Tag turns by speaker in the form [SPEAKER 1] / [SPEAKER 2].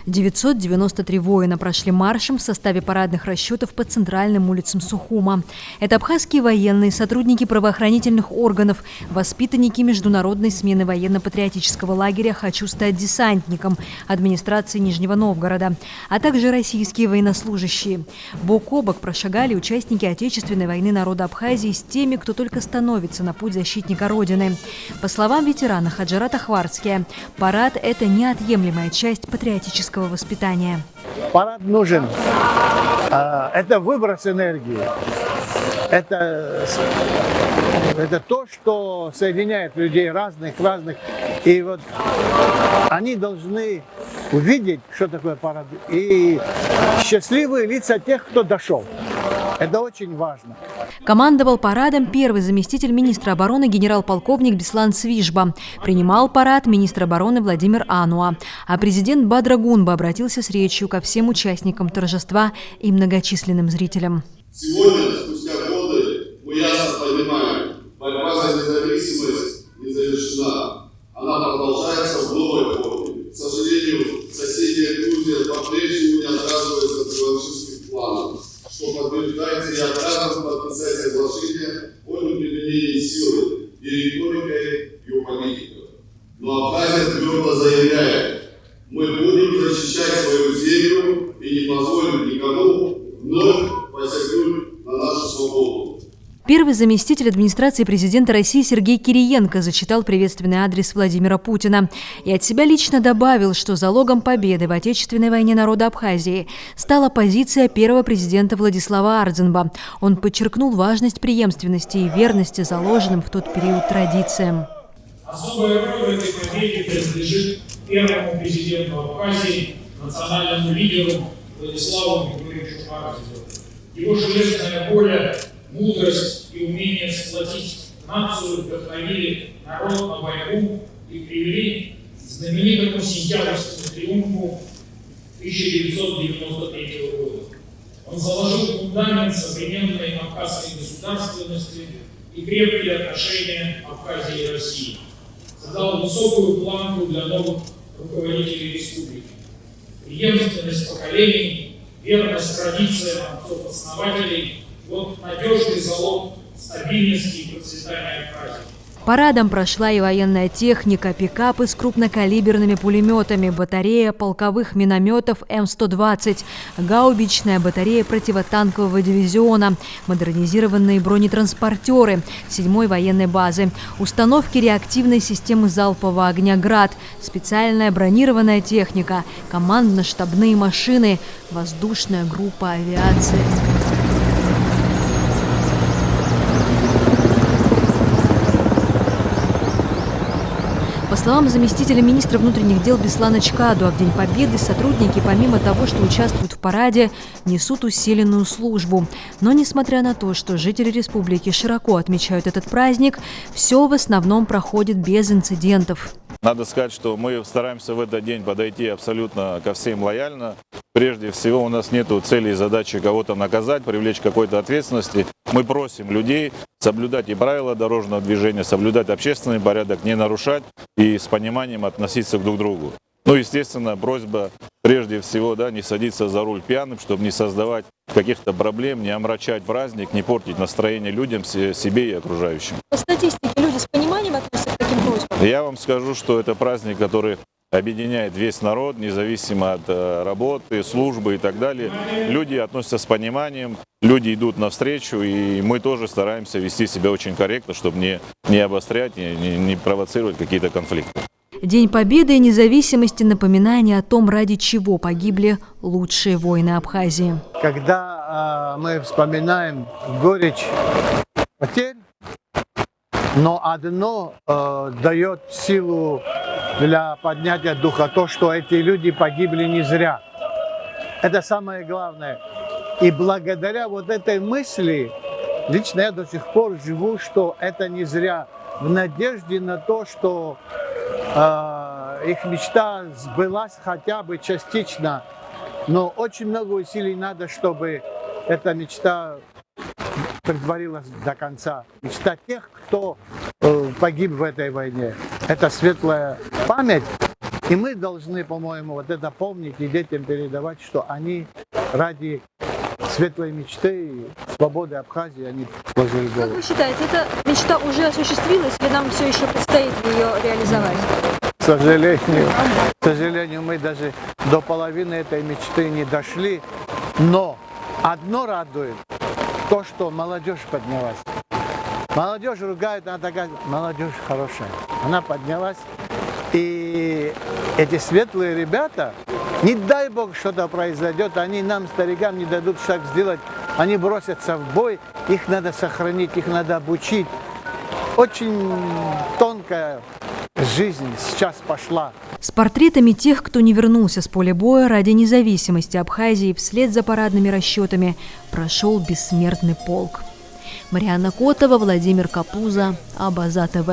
[SPEAKER 1] 993 воина прошли маршем в составе парадных расчетов по центральным улицам Сухума. Это абхазские военные, сотрудники правоохранительных органов, воспитанники международной смены военно-патриотического лагеря «Хочу стать десантником» администрации Нижнего Новгорода, а также российские военнослужащие. Бок о бок прошагали участники Отечественной войны народа Абхазии с теми, кто только становится на путь защитника Родины. По словам ветерана Хаджарата Хварцкия, парад – это неотъемлемая часть патриотического воспитания.
[SPEAKER 2] Парад нужен. Это выброс энергии. Это то, что соединяет людей разных. И вот они должны увидеть, что такое парад. И счастливые лица тех, кто дошел. Это очень важно.
[SPEAKER 1] Командовал парадом первый заместитель министра обороны генерал-полковник Беслан Свижба. Принимал парад министр обороны Владимир Ануа. А президент Бадра Гунба обратился с речью ко всем участникам торжества и многочисленным зрителям.
[SPEAKER 3] Сегодня, спустя годы, мы ясно понимаем, борьба за независимость не завершена. Она продолжается в новой форме. К сожалению, соседняя Грузия по-прежнему не отказывается от реваншистских планов, что подтверждается неотказом подписать соглашение о неприменении силы и риторикой ее политиков. Но Абхазия твердо заявляет: мы будем защищать свою землю и не позволим никому вновь посягнуть на нашу свободу.
[SPEAKER 1] Первый заместитель администрации президента России Сергей Кириенко зачитал приветственный адрес Владимира Путина и от себя лично добавил, что залогом победы в Отечественной войне народа Абхазии стала позиция первого президента Владислава Ардзинба. Он подчеркнул важность преемственности и верности заложенным в тот период традициям.
[SPEAKER 4] Особая роль в этой победе принадлежит первому президенту Абхазии, национальному лидеру Владиславу Григорьевичу Ардзинбу. Его железная воля, мудрость и умение сплотить нацию вдохновили народ на борьбу и привели к знаменитому сентябрьскому триумфу 1993 года. Он заложил фундамент современной абхазской государственности и крепкие отношения Абхазии и России. Создал высокую планку для новых руководителей республики. Преемственность поколений, верность традициям отцов-основателей – вот надежный залог стабильности и процветания Абхазии.
[SPEAKER 1] Парадом прошла и военная техника, пикапы с крупнокалиберными пулеметами, батарея полковых минометов М-120, гаубичная батарея противотанкового дивизиона, модернизированные бронетранспортеры 7-й военной базы, установки реактивной системы залпового огня «Град», специальная бронированная техника, командно-штабные машины, воздушная группа авиации. По словам заместителя министра внутренних дел Беслана Чкадуа, в День Победы сотрудники, помимо того, что участвуют в параде, несут усиленную службу. Но несмотря на то, что жители республики широко отмечают этот праздник, все в основном проходит без инцидентов.
[SPEAKER 5] Надо сказать, что мы стараемся в этот день подойти абсолютно ко всем лояльно. Прежде всего, у нас нет цели и задачи кого-то наказать, привлечь к какой-то ответственности. Мы просим людей соблюдать и правила дорожного движения, соблюдать общественный порядок, не нарушать и с пониманием относиться друг к другу. Ну, естественно, просьба прежде всего, не садиться за руль пьяным, чтобы не создавать каких-то проблем, не омрачать праздник, не портить настроение людям, себе и окружающим.
[SPEAKER 1] По статистике люди с пониманием относятся к таким просьбам?
[SPEAKER 5] Я вам скажу, что это праздник, который объединяет весь народ, независимо от работы, службы и так далее. Люди относятся с пониманием, люди идут навстречу, и мы тоже стараемся вести себя очень корректно, чтобы не обострять, не провоцировать какие-то конфликты.
[SPEAKER 1] День Победы и независимости – напоминание о том, ради чего погибли лучшие воины Абхазии.
[SPEAKER 2] Когда мы вспоминаем горечь потерь, но одно дает силу для поднятия духа, то, что эти люди погибли не зря. Это самое главное. И благодаря вот этой мысли, лично я до сих пор живу, что это не зря, в надежде на то, что их мечта сбылась хотя бы частично. Но очень много усилий надо, чтобы эта мечта предварилась до конца. Мечта тех, кто погиб в этой войне. Это светлая память И мы должны, по-моему, вот это помнить и детям передавать, что они ради светлой мечты и свободы Абхазии, они положили
[SPEAKER 1] Как
[SPEAKER 2] голову.
[SPEAKER 1] вы считаете, эта мечта уже осуществилась или нам все еще предстоит ее реализовать?
[SPEAKER 2] К сожалению, мы даже до половины этой мечты не дошли. Но одно радует, то, что молодежь поднялась. Молодежь ругает, она такая, молодежь хорошая. Она поднялась, и эти светлые ребята, не дай бог что-то произойдет, они нам, старикам, не дадут шаг сделать, они бросятся в бой, их надо сохранить, их надо обучить. Очень тонкая жизнь сейчас пошла.
[SPEAKER 1] С портретами тех, кто не вернулся с поля боя ради независимости Абхазии, вслед за парадными расчетами прошел бессмертный полк. Марианна Котова, Владимир Капуза, Абаза ТВ.